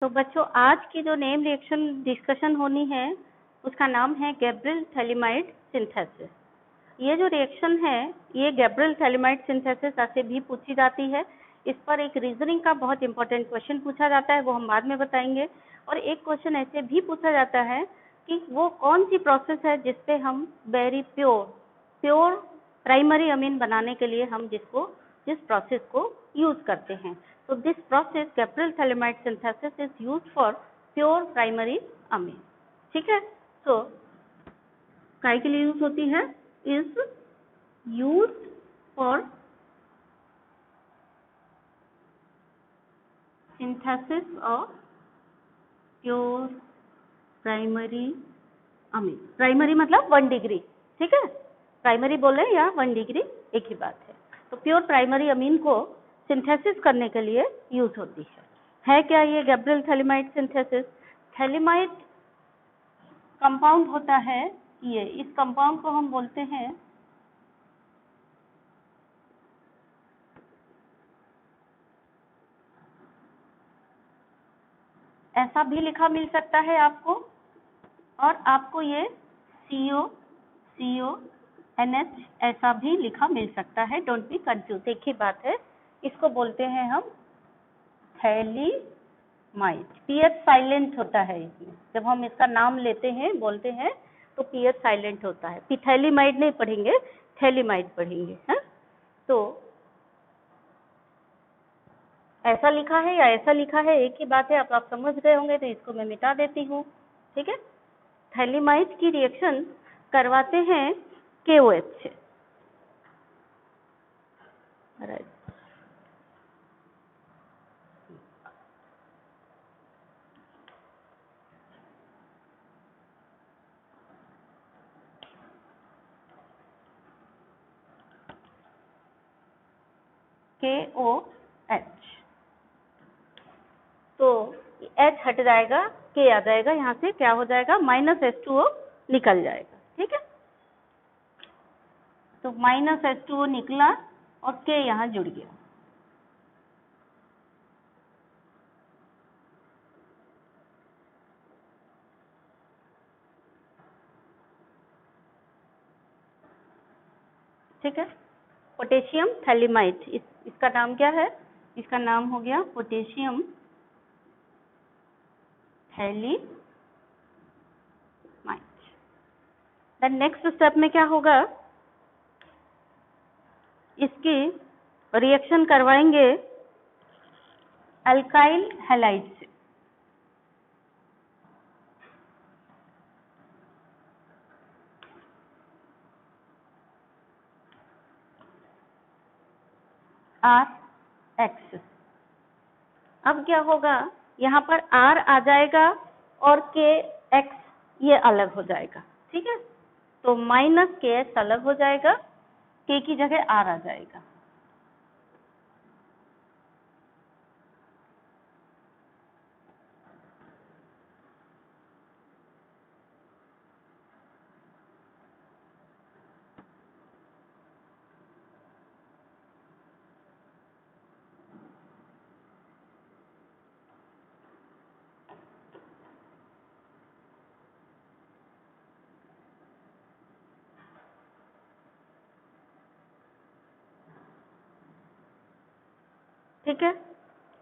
तो बच्चों आज की जो नेम रिएक्शन डिस्कशन होनी है उसका नाम है गैब्रियल थैलिमाइड सिंथेसिस। ये जो रिएक्शन है ये गैब्रियल थैलिमाइड सिंथेसिस ऐसे भी पूछी जाती है। इस पर एक रीजनिंग का बहुत इंपॉर्टेंट क्वेश्चन पूछा जाता है, वो हम बाद में बताएंगे। और एक क्वेश्चन ऐसे भी पूछा जाता है कि वो कौन सी प्रोसेस है जिसपे हम वेरी प्योर प्राइमरी अमीन बनाने के लिए हम जिस प्रोसेस को यूज करते हैं। So this process Gabbriel Thalamide synthesis is used for pure primary amine. ठीक है, so काय के लिए यूज होती है? Is used for synthesis of pure primary amine. Primary मतलब 1 डिग्री, ठीक है, प्राइमरी बोले या 1 डिग्री एक ही बात है। तो प्योर प्राइमरी अमीन को सिंथेसिस करने के लिए यूज होती है क्या ये Gabriel phthalimide synthesis? Phthalimide compound होता है ये, इस कंपाउंड को हम बोलते हैं ऐसा भी लिखा मिल सकता है आपको, और आपको ये CONH ऐसा भी लिखा मिल सकता है, डोंट बी कंफ्यूज, एक ही बात है। इसको बोलते हैं हम थैलिमाइड। पीएच साइलेंट होता है इसमें, जब हम इसका नाम लेते हैं बोलते हैं तो पीएच साइलेंट होता है। पिथैलिमाइड नहीं पढ़ेंगे, थैलिमाइड पढ़ेंगे, है? तो ऐसा लिखा है या ऐसा लिखा है एक ही बात है, आप समझ गए होंगे, तो इसको मैं मिटा देती हूँ, ठीक है। थैलिमाइड की रिएक्शन करवाते हैं KOH से, राइट। KOH, तो H हट जाएगा, K आ जाएगा, यहाँ से क्या हो जाएगा, -H2O निकल जाएगा, ठीक है। तो -H2O निकला और K यहाँ जुड़ गया, ठीक है। पोटेशियम थैलिमाइड, इसका नाम क्या है? इसका नाम हो गया potassium phthalimide. Then next step में क्या होगा, इसकी रिएक्शन करवाएंगे अल्काइल हैलाइड से। RH, अब क्या होगा, यहाँ पर R आ जाएगा और KX ये अलग हो जाएगा, ठीक है। तो -KX अलग हो जाएगा, K की जगह R आ जाएगा। ठीक है,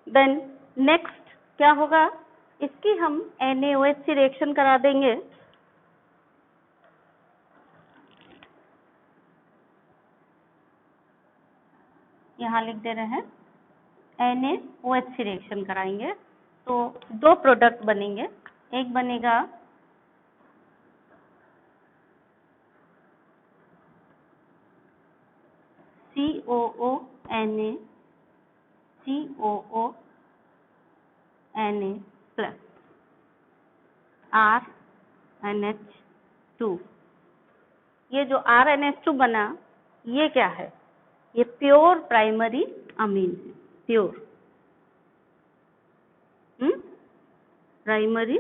देन नेक्स्ट क्या होगा, इसकी हम NaOH से रिएक्शन करा देंगे। यहाँ लिख दे रहे हैं NaOH से रिएक्शन कराएंगे, तो 2 प्रोडक्ट बनेंगे। एक बनेगा COONA प्लस RNH2। ये जो RNH2 बना ये क्या है, ये प्योर प्राइमरी अमीन है, प्योर प्राइमरी।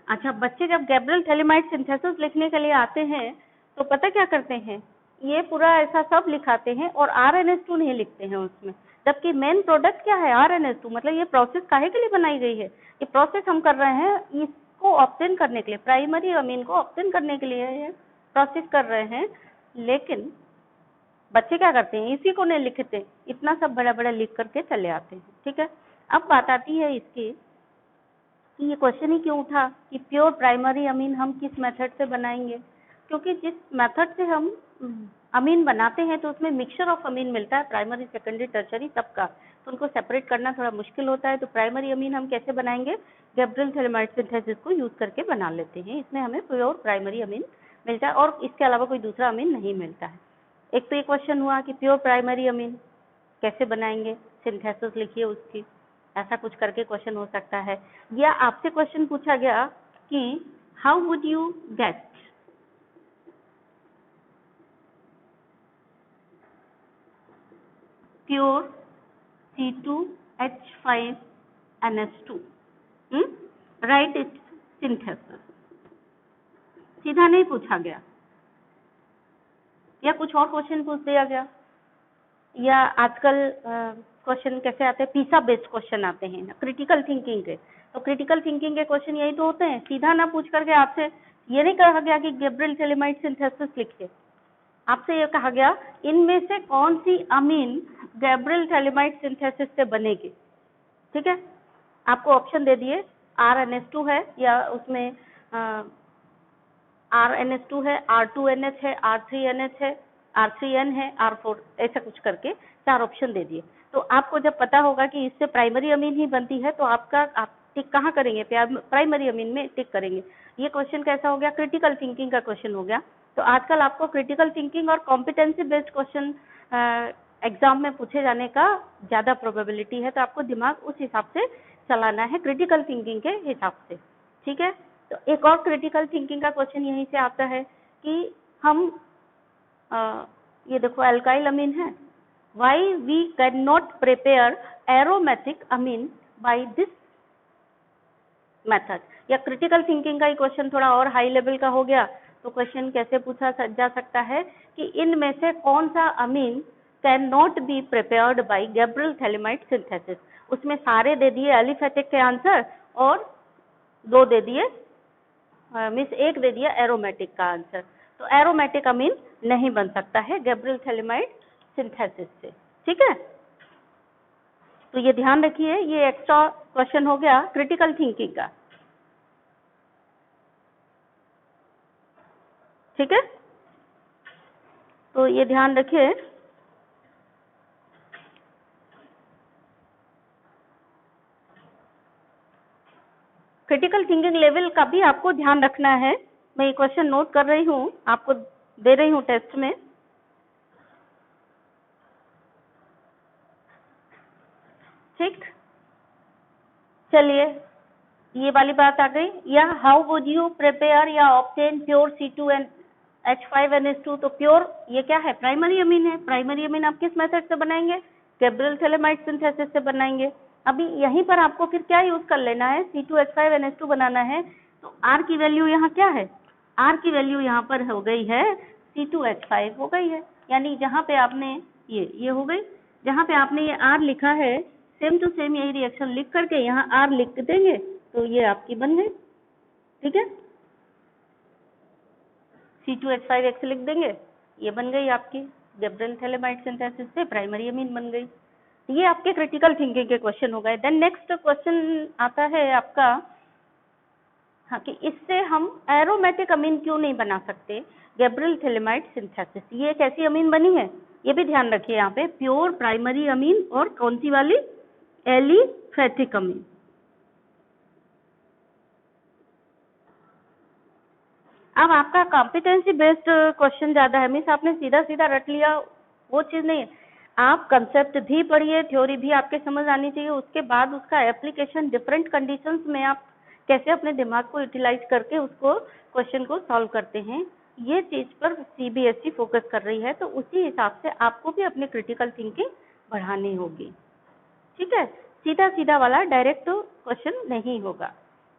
अच्छा बच्चे जब गैब्रियल थैलिमाइड सिंथेसिस लिखने के लिए आते हैं तो पता क्या करते हैं, ये पूरा ऐसा सब लिखाते हैं और RNH2 नहीं लिखते हैं उसमें, जबकि मेन प्रोडक्ट क्या है, RNS2। मतलब ये प्रोसेस काहे के लिए बनाई गई है, ये प्रोसेस हम कर रहे हैं इसको ऑब्टेन करने के लिए, प्राइमरी अमीन को ऑब्टेन करने के लिए ये प्रोसेस कर रहे हैं। लेकिन बच्चे क्या करते हैं, इसी को नहीं लिखते, इतना सब बड़ा बड़ा लिख करके चले आते हैं। ठीक है, अब बात आती है इसकी कि ये क्वेश्चन ही क्यों उठा कि प्योर प्राइमरी अमीन हम किस मेथड से बनाएंगे, क्योंकि जिस मेथड से हम अमीन बनाते हैं तो उसमें मिक्सचर ऑफ अमीन मिलता है, प्राइमरी सेकेंडरी टर्शरी सबका, तो उनको सेपरेट करना थोड़ा मुश्किल होता है। तो प्राइमरी अमीन हम कैसे बनाएंगे, गैब्रियल थैलेमाइड सिंथेसिस को यूज करके बना लेते हैं, इसमें हमें प्योर प्राइमरी अमीन मिलता है और इसके अलावा कोई दूसरा अमीन नहीं मिलता है। एक तो ये क्वेश्चन हुआ कि प्योर प्राइमरी अमीन कैसे बनाएंगे, सिंथेसिस लिखिए उसकी, ऐसा कुछ करके क्वेश्चन हो सकता है। या आपसे क्वेश्चन पूछा गया कि how would you get pure C2H5NH2, right it's synthesis. सीधा नहीं पूछा गया, या कुछ और क्वेश्चन पूछ दिया गया, या आजकल क्वेश्चन कैसे आते हैं, पीसा बेस्ड क्वेश्चन आते हैं क्रिटिकल थिंकिंग के। तो क्रिटिकल थिंकिंग के क्वेश्चन यही तो होते हैं, सीधा ना पूछ करके आपसे ये नहीं कहा गया कि गैब्रियल थैलेमाइड सिंथेसिस लिखिए, आपसे ये कहा गया इनमें से कौन सी अमीन गैब्रियल थैलेमाइड सिंथेसिस से बनेगी। ठीक है, आपको ऑप्शन दे दिए, RNS2 है, या उसमें RNS2 है, R2NH है, R3NH है, R3N है, R4, ऐसा कुछ करके 4 ऑप्शन दे दिए। तो आपको जब पता होगा कि इससे प्राइमरी अमीन ही बनती है तो आप टिक कहाँ करेंगे, प्राइमरी अमीन में टिक करेंगे। ये क्वेश्चन कैसा हो गया, क्रिटिकल थिंकिंग का क्वेश्चन हो गया। तो आजकल आपको क्रिटिकल थिंकिंग और कॉम्पिटेंसी बेस्ड क्वेश्चन एग्जाम में पूछे जाने का ज्यादा प्रोबेबिलिटी है, तो आपको दिमाग उस हिसाब से चलाना है, क्रिटिकल थिंकिंग के हिसाब से। ठीक है, तो एक और क्रिटिकल थिंकिंग का क्वेश्चन यहीं से आता है कि हम ये देखो अल्काइल अमीन है, why we can not prepare aromatic amine by this method. या क्रिटिकल थिंकिंग का ही क्वेश्चन थोड़ा और हाई लेवल का हो गया, तो क्वेश्चन कैसे पूछा जा सकता है कि इनमें से कौन सा amine can not be prepared by Gabriel phthalimide synthesis. उसमें सारे दे दिए एलिफेटिक के आंसर और 2 दे दिए एक दे दिया एरोमेटिक का आंसर। तो एरोमेटिक अमीन नहीं बन सकता है गैब्रियल थैलेमाइड सिंथेसिस से। ठीक है, तो ये ध्यान रखिए, ये एक्स्ट्रा क्वेश्चन हो गया क्रिटिकल थिंकिंग का। ठीक है, तो ये ध्यान रखिए। क्रिटिकल थिंकिंग लेवल का भी आपको ध्यान रखना है। मैं ये क्वेश्चन नोट कर रही हूँ, आपको दे रही हूँ टेस्ट में। ठीक, चलिए ये वाली बात आ गई। या हाउ वुड यू प्रिपेयर या ऑब्टेन प्योर C2H5NH2। तो प्योर ये क्या है, प्राइमरी अमीन है। प्राइमरी अमीन आप किस मेथड से बनाएंगे, गैब्रियल थैलेमाइड सिंथेसिस से बनाएंगे। अभी यहीं पर आपको फिर क्या यूज कर लेना है, C2H5NH2 बनाना है, तो R की वैल्यू यहाँ क्या है, R की वैल्यू यहाँ पर हो गई है C2H5 हो गई है। यानी जहाँ पे आपने ये हो गई, जहाँ पे आपने ये R लिखा है, सेम टू सेम यही रिएक्शन लिख करके यहाँ R लिख देंगे तो ये आपकी बन गई। ठीक है, C2H5X लिख देंगे, ये बन गई आपकी गैब्रियल थैलेमाइड सिंथेसिस से प्राइमरी अमीन बन गई। ये आपके क्रिटिकल थिंकिंग के क्वेश्चन हो गए। देन नेक्स्ट क्वेश्चन आता है आपका, हाँ, कि इससे हम एरोमेटिक अमीन क्यों नहीं बना सकते गैब्रियल थैलेमाइड सिंथेसिस। ये कैसी अमीन बनी है, ये भी ध्यान रखिए यहाँ पे, प्योर प्राइमरी अमीन और कौन सी वाली, एलिफेटिक अमीन। अब आपका कॉम्पिटेंसी बेस्ड क्वेश्चन ज्यादा है, मीन्स आपने सीधा सीधा रट लिया वो चीज नहीं है। आप कंसेप्ट भी पढ़िए, थ्योरी भी आपके समझ आनी चाहिए, उसके बाद उसका एप्लीकेशन डिफरेंट कंडीशंस में आप कैसे अपने दिमाग को यूटिलाइज करके उसको क्वेश्चन को सॉल्व करते हैं, ये चीज पर CBSE फोकस कर रही है। तो उसी हिसाब से आपको भी अपनी क्रिटिकल थिंकिंग बढ़ानी होगी। ठीक है, सीधा सीधा वाला डायरेक्ट क्वेश्चन नहीं होगा,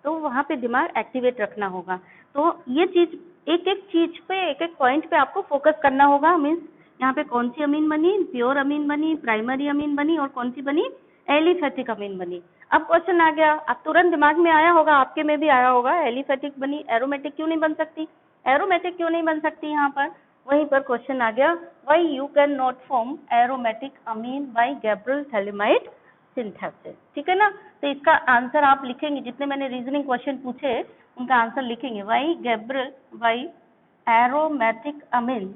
तो वहाँ पे दिमाग एक्टिवेट रखना होगा। तो ये चीज एक एक चीज पे, एक एक पॉइंट पे आपको फोकस करना होगा। मीन्स यहाँ पे कौन सी अमीन बनी, प्योर अमीन बनी, प्राइमरी अमीन बनी, और कौन सी बनी, एलिफेटिक अमीन बनी। अब क्वेश्चन आ गया, अब तुरंत दिमाग में आया होगा, आपके में भी आया होगा, एलिफेटिक बनी, एरोमेटिक क्यों नहीं बन सकती, एरोमेटिक क्यों नहीं बन सकती, यहाँ पर वहीं पर क्वेश्चन आ गया, why you can not form aromatic amine by Gabriel phthalimide synthesis. ठीक है ना, तो इसका आंसर आप लिखेंगे, जितने मैंने रीजनिंग क्वेश्चन पूछे उनका आंसर लिखेंगे, व्हाई एरोमेटिक अमीन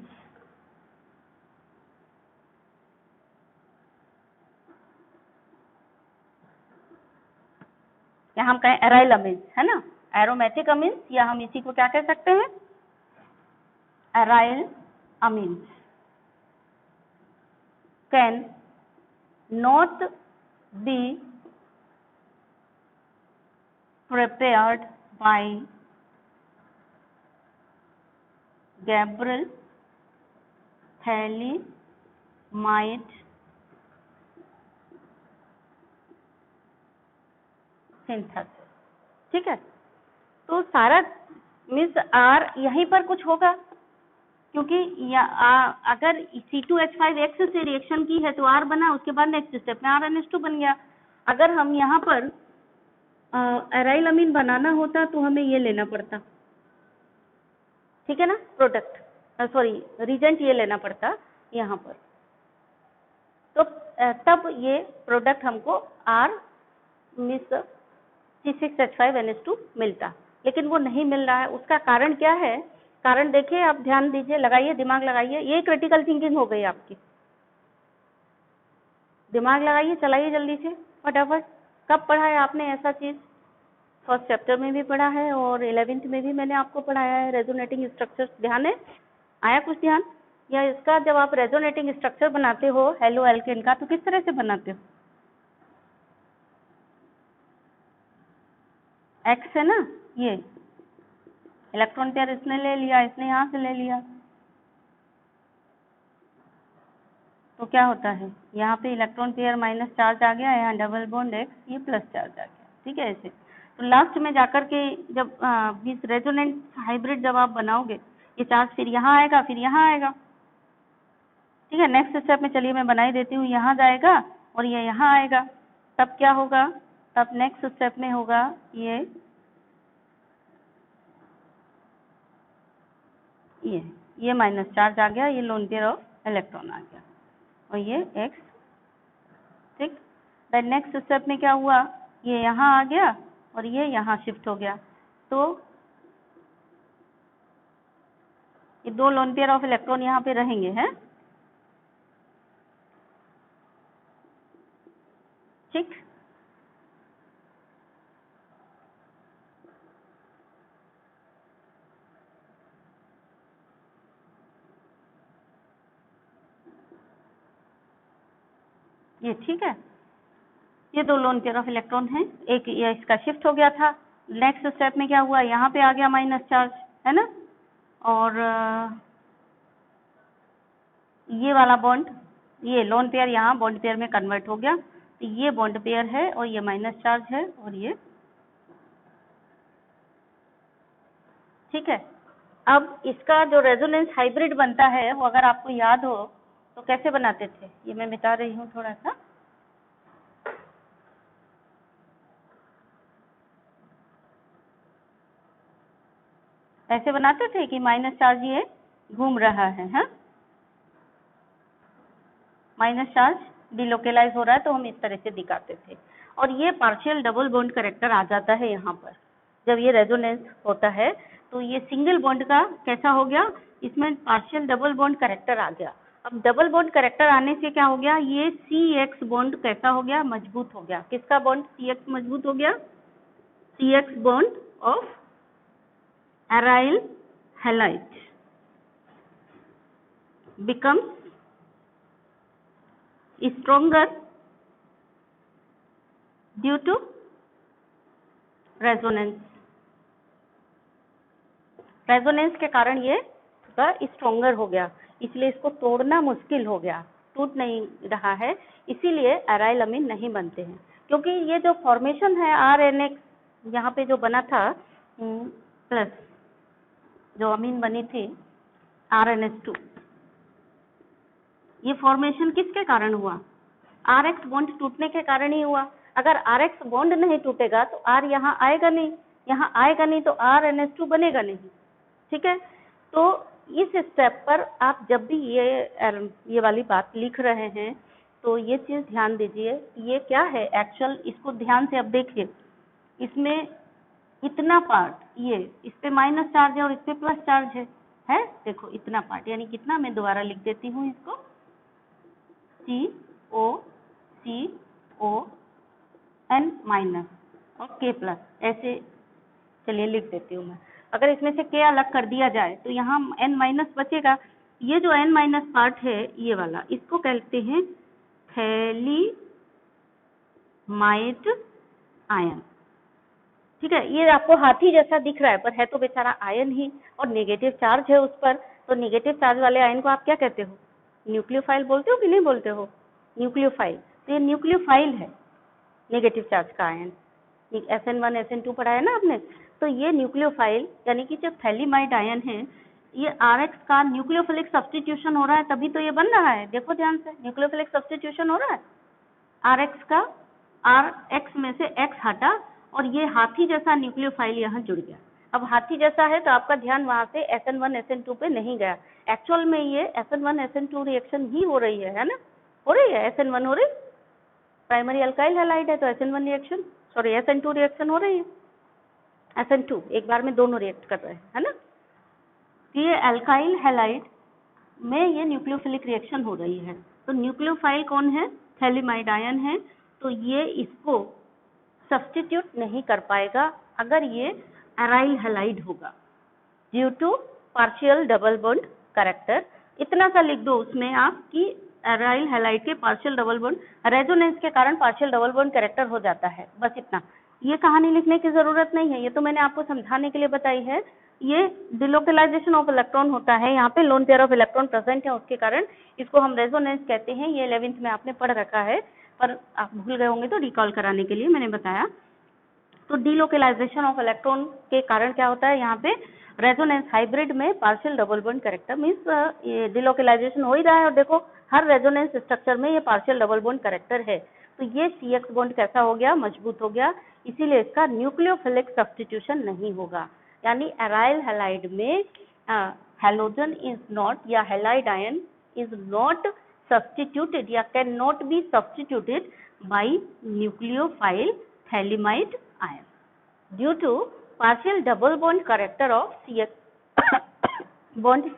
या हम कहें एराइल अमीन्स, है ना, एरोमेटिक अमीन्स, या हम इसी को क्या कह सकते हैं, aryl amines can not B prepared by Gabriel Thalamide synthesis. ठीक है, तो सारा मीन्स आर यहीं पर कुछ होगा, क्योंकि अगर C2H5X से रिएक्शन की है तो आर बना, उसके बाद नेक्स्ट स्टेप में RNH2 बन गया। अगर हम यहाँ पर एराइल अमीन बनाना होता तो हमें ये लेना पड़ता, ठीक है ना, प्रोडक्ट सॉरी रिजेंट ये लेना पड़ता यहाँ पर, तो तब ये प्रोडक्ट हमको R मिस C6H5NH2 मिलता, लेकिन वो नहीं मिल रहा है। उसका कारण क्या है, कारण देखिए, आप ध्यान दीजिए, लगाइए, दिमाग लगाइए, ये क्रिटिकल थिंकिंग हो गई आपकी, दिमाग लगाइए, चलाइए जल्दी से फटाफट। कब पढ़ा है आपने ऐसा चीज, फर्स्ट चैप्टर में भी पढ़ा है और 11th में भी मैंने आपको पढ़ाया है रेजोनेटिंग स्ट्रक्चर, ध्यान है, आया कुछ ध्यान, या इसका जब आप रेजोनेटिंग स्ट्रक्चर बनाते हो हेलो एल्केन का तो किस तरह से बनाते हो, एक्स है ना, ये इलेक्ट्रॉन पेयर इसने ले लिया, इसने यहाँ से ले लिया, तो क्या होता है, यहाँ पे इलेक्ट्रॉन पेयर माइनस चार्ज आ गया, यहाँ डबल बॉन्ड एक्स, ये प्लस चार्ज आ गया। ठीक है, ऐसे तो लास्ट में जाकर के जब रेजोनेंट हाइब्रिड जब आप बनाओगे, ये चार्ज फिर यहाँ आएगा, फिर यहाँ आएगा। ठीक है, नेक्स्ट स्टेप में चलिए मैं बना ही देती हूँ, यहाँ जाएगा और ये यहाँ आएगा, तब क्या होगा, तब नेक्स्ट स्टेप में होगा ये माइनस चार्ज आ गया, ये लोन पेयर ऑफ इलेक्ट्रॉन आ गया, और ये एक्स। ठीक, देन नेक्स्ट स्टेप में क्या हुआ, ये यहाँ आ गया और ये यहाँ शिफ्ट हो गया, तो ये दो लोन पेयर ऑफ इलेक्ट्रॉन यहाँ पे रहेंगे, हैं। ठीक, ये ठीक है, ये दो लोन पेयर ऑफ इलेक्ट्रॉन हैं, एक ये इसका शिफ्ट हो गया था। नेक्स्ट स्टेप में क्या हुआ, यहाँ पे आ गया माइनस चार्ज, है ना, और ये वाला बॉन्ड, ये लोन पेयर यहाँ बॉन्ड पेयर में कन्वर्ट हो गया, तो ये बॉन्ड पेयर है और ये माइनस चार्ज है और ये। ठीक है, अब इसका जो रेजोनेंस हाइब्रिड बनता है वो अगर आपको याद हो तो कैसे बनाते थे, ये मैं मिटा रही हूँ थोड़ा सा। ऐसे बनाते थे कि माइनस चार्ज ये घूम रहा है, हाँ, माइनस चार्ज डिलोकेलाइज हो रहा है, तो हम इस तरह से दिखाते थे, और ये पार्शियल डबल बॉन्ड करेक्टर आ जाता है यहाँ पर जब ये रेजोनेंस होता है, तो ये सिंगल बॉन्ड का कैसा हो गया, इसमें पार्शियल डबल बॉन्ड करेक्टर आ गया। अब डबल बॉन्ड करेक्टर आने से क्या हो गया, ये CX बॉन्ड कैसा हो गया, मजबूत हो गया। किसका बॉन्ड CX मजबूत हो गया, CX bond of aryl halide becomes stronger due to resonance। Resonance के कारण ये थोड़ा स्ट्रोंगर हो गया, इसलिए इसको तोड़ना मुश्किल हो गया, टूट नहीं रहा है, इसीलिए एराइल अमीन नहीं बनते हैं, क्योंकि ये जो फॉर्मेशन है RNX यहाँ पे जो बना था प्लस जो अमीन बनी थी RNH2, ये फॉर्मेशन किसके कारण हुआ? RX बॉन्ड टूटने के कारण ही हुआ। अगर RX बॉन्ड नहीं टूटेगा तो R यहाँ आएगा नहीं, यहाँ आएगा नहीं तो RNH2 बनेगा नहीं। ठीक है, तो इस स्टेप पर आप जब भी ये वाली बात लिख रहे हैं तो ये चीज ध्यान दीजिए, ये क्या है एक्चुअल, इसको ध्यान से अब देखिए। इसमें इतना पार्ट, ये इस पे माइनस चार्ज है और इस पे प्लस चार्ज है, देखो इतना पार्ट, यानी कितना, मैं दोबारा लिख देती हूँ इसको, CON माइनस और K प्लस, ऐसे चलिए लिख देती हूँ मैं। अगर इसमें से K अलग कर दिया जाए तो यहाँ N माइनस बचेगा। ये जो N माइनस पार्ट है ये वाला, इसको कहते हैं थैलीमाइड आयन। ठीक है, ये आपको हाथी जैसा दिख रहा है पर है तो बेचारा आयन ही, और नेगेटिव चार्ज है उस पर। तो नेगेटिव चार्ज वाले आयन को आप क्या कहते हो? न्यूक्लियोफाइल बोलते हो कि नहीं बोलते हो? न्यूक्लियोफाइल। तो ये न्यूक्लियोफाइल है नेगेटिव चार्ज का आयन। SN1 SN2 पढ़ा है ना आपने, तो ये न्यूक्लियोफाइल यानी कि जो थैलीमाइड आयन है, ये RX का न्यूक्लियोफिलिक सब्स्टिट्यूशन हो रहा है, तभी तो ये बन रहा है। देखो ध्यान से, न्यूक्लियोफिलिक सब्स्टिट्यूशन हो रहा है, RX का RX में से X हटा और ये हाथी जैसा न्यूक्लियोफाइल यहाँ जुड़ गया। अब हाथी जैसा है तो आपका ध्यान वहां से SN1 SN2 पे नहीं गया। एक्चुअल में ये SN1 SN2 रिएक्शन ही हो रही है ना? हो रही है, SN1 हो रही, प्राइमरी अल्काइल हैलाइड है तो SN1 reaction, sorry SN2 reaction हो रही है। SN2 एक बार में दोनों रिएक्ट कर रहे हैं, है ना? ये अल्काइल हैलाइड में ये न्यूक्लियोफिलिक रिएक्शन हो रही है। तो न्यूक्लियोफाइल कौन है? थैलीमाइड आयन है। तो ये इसको सब्स्टिट्यूट नहीं कर पाएगा अगर ये एराइल हैलाइड होगा, due to partial double bond character. इतना सा लिख दो उसमें आप कि एराइल हैलाइड के पार्शियल डबल बॉन्ड, रेजोनेंस के कारण पार्शियल डबल बॉन्ड कैरेक्टर हो जाता है, बस इतना। ये कहानी लिखने की जरूरत नहीं है, ये तो मैंने आपको समझाने के लिए बताई है। ये डिलोकलाइजेशन ऑफ इलेक्ट्रॉन होता है, यहाँ पे lone pair of electron present है, उसके कारण इसको हम रेजोनेंस कहते हैं। ये 11th में आपने पढ़ रखा है, पर आप भूल गए होंगे तो रिकॉल कराने के लिए मैंने बताया। तो डिलोकलाइजेशन ऑफ इलेक्ट्रॉन के कारण क्या होता है, यहाँ पे रेजोनेंस हाइब्रिड में partial double bond character means ये डिलोकलाइजेशन हो ही रहा है, और देखो हर रेजोनेंस स्ट्रक्चर में ये पार्शियल डबल बॉन्ड कैरेक्टर है। तो ये CX बॉन्ड कैसा हो गया? मजबूत हो गया, इसीलिए इसका न्यूक्लियोफिलिक सब्स्टिट्यूशन नहीं होगा। यानी एराइल हैलाइड में हैलोजन इज नॉट, या halide ion is not substituted या can not B substituted by nucleophile thalidomide ion due to partial double bond character of CX bond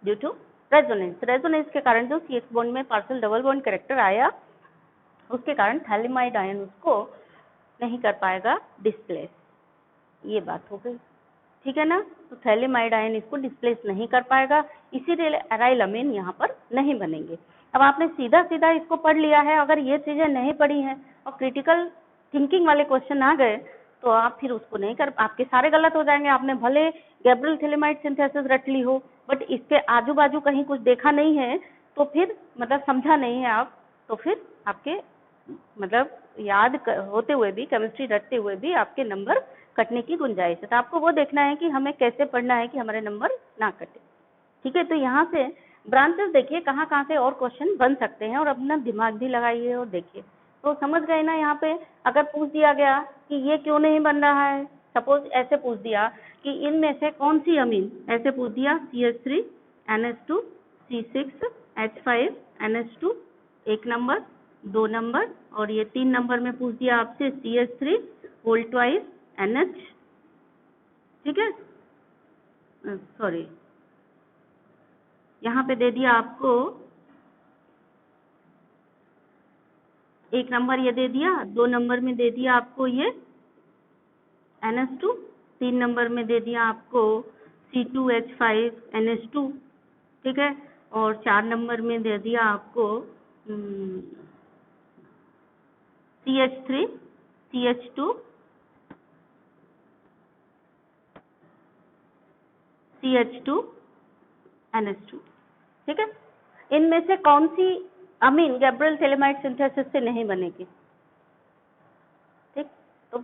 due to resonance। Resonance के कारण जो CX bond में partial double bond character आया, उसके कारण phthalimide ion उसको नहीं कर पाएगा डिस्प्लेस। ये बात हो गई, ठीक है ना? तो थैलीमाइड आयन इसको डिस्प्लेस नहीं कर पाएगा, इसीलिए एराइल अमीन यहाँ पर नहीं बनेंगे। अब आपने सीधा सीधा इसको पढ़ लिया है, अगर ये चीजें नहीं पढ़ी हैं और क्रिटिकल थिंकिंग वाले क्वेश्चन आ गए तो आप फिर उसको नहीं कर, आपके सारे गलत हो जाएंगे। आपने भले गैब्रियल थैलीमाइड सिंथेसिस रट ली हो, बट इसके आजू बाजू कहीं कुछ देखा नहीं है तो फिर मतलब समझा नहीं है आप, तो फिर आपके मतलब याद होते हुए भी, केमिस्ट्री रटते हुए भी आपके नंबर कटने की गुंजाइश है। तो आपको वो देखना है कि हमें कैसे पढ़ना है कि हमारे नंबर ना कटे, ठीक है? तो यहाँ से ब्रांचेस देखिए कहाँ कहाँ से और क्वेश्चन बन सकते हैं, और अपना दिमाग भी लगाइए और देखिए। तो समझ गए ना? यहाँ पे अगर पूछ दिया गया कि ये क्यों नहीं बन रहा है, सपोज ऐसे पूछ दिया कि इनमें से कौन सी अमीन, ऐसे पूछ दिया CH3 NH2 C6 H5 NH2 1 number 2 number, और ये 3 नंबर में पूछ दिया आपसे CH3 होल ट्वाइस NH, ठीक है? सॉरी, यहाँ पे दे दिया आपको 1 नंबर ये दे दिया, 2 नंबर में दे दिया आपको ये NH2, 3 नंबर में दे दिया आपको C2H5 NH2, ठीक है? और 4 नंबर में दे दिया आपको CH3 CH2 CH2 NH2, ठीक है? इनमें से कौन सी अमीन गैब्रियल थैलीमाइड सिंथेसिस से नहीं बनेगी? ठीक, तो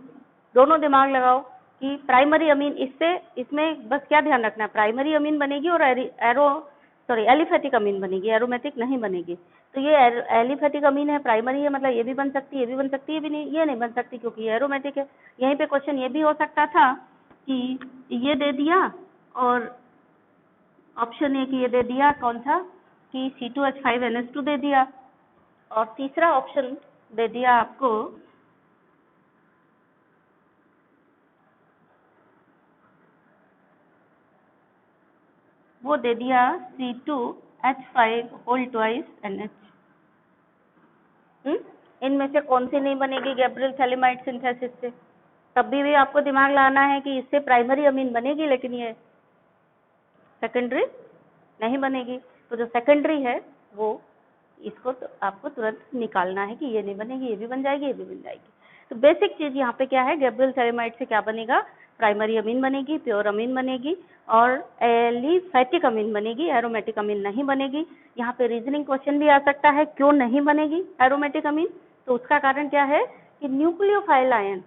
दोनों दिमाग लगाओ कि प्राइमरी अमीन, इससे इसमें बस क्या ध्यान रखना है, प्राइमरी अमीन बनेगी और एरो सॉरी एलिफेटिक अमीन बनेगी, एरोमेटिक नहीं बनेगी। तो ये एलिफेटिक अमीन है, प्राइमरी है, मतलब ये भी बन सकती है, ये भी बन सकती है, ये भी नहीं, ये नहीं बन सकती क्योंकि ये एरोमेटिक है। यहीं पे क्वेश्चन ये भी हो सकता था कि ये दे दिया और ऑप्शन ए की ये दे दिया, कौन सा कि C2H5NH2 दे दिया, और तीसरा ऑप्शन दे दिया आपको वो दे दिया C2H5 होल ट्वाइस NH। इनमें से कौन सी नहीं बनेगी गैब्रियल थैलिमाइड सिंथेसिस से? तब भी आपको दिमाग लाना है कि इससे प्राइमरी अमीन बनेगी, लेकिन ये सेकेंडरी नहीं बनेगी। तो जो सेकेंडरी है वो इसको तो आपको तुरंत निकालना है कि ये नहीं बनेगी, ये भी बन जाएगी, ये भी बन जाएगी। तो बेसिक चीज यहाँ पे क्या है, गैब्रियल थैलिमाइड से क्या बनेगा, प्राइमरी अमीन बनेगी, प्योर अमीन बनेगी और एलिफेटिक अमीन बनेगी, एरोमेटिक अमीन नहीं बनेगी। यहाँ पे रीजनिंग क्वेश्चन भी आ सकता है, क्यों नहीं बनेगी एरोमेटिक अमीन? तो उसका कारण क्या है कि न्यूक्लियोफाइल आयन,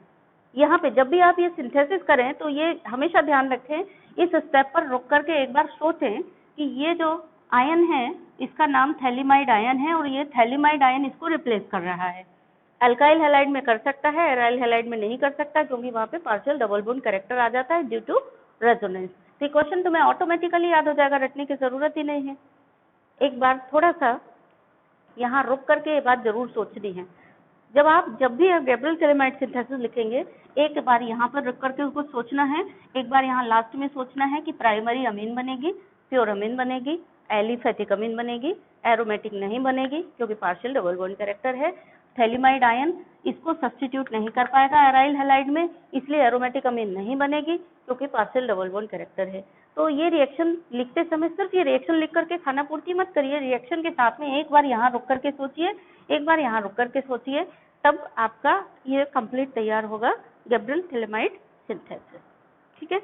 यहाँ पे जब भी आप ये सिंथेसिस करें तो ये हमेशा ध्यान रखें, इस स्टेप पर रुक करके एक बार सोचें कि ये जो आयन है इसका नाम थैलिमाइड आयन है और ये थैलिमाइड आयन इसको रिप्लेस कर रहा है। अल्काइल हैलाइड में कर सकता है, एराइल हैलाइड में नहीं कर सकता क्योंकि वहाँ पे पार्शियल डबल बॉन्ड कैरेक्टर आ जाता है ड्यू टू रेजोनेंस। तो क्वेश्चन तुम्हें ऑटोमेटिकली याद हो जाएगा, रटने की जरूरत ही नहीं है। एक बार थोड़ा सा यहाँ रुक करके ये बात जरूर सोचनी है। जब भी गैब्रियल थैलिमाइड सिंथेसिस लिखेंगे, एक बार यहाँ पर रुक करके उसको सोचना है, एक बार यहाँ लास्ट में सोचना है कि प्राइमरी अमीन बनेगी, प्योर अमीन बनेगी, एलिफेटिक अमीन बनेगी, एरोमेटिक नहीं बनेगी क्योंकि पार्शियल डबल बॉन्ड कैरेक्टर है। थैलिमाइड आयन इसको सब्स्टिट्यूट नहीं कर पाएगा एराइल हैलाइड में, इसलिए एरोमेटिक अमीन नहीं बनेगी क्योंकि पार्शियल डबल बॉन्ड कैरेक्टर है। तो ये रिएक्शन लिखते समय सिर्फ ये रिएक्शन लिख करके खाना पूर्ति मत करिए, रिएक्शन के साथ में एक बार यहाँ रुक करके सोचिए, एक बार यहाँ रुक करके सोचिए, तब आपका ये कंप्लीट तैयार होगा गैब्रियल थैलिमाइड सिंथेसिस। ठीक है।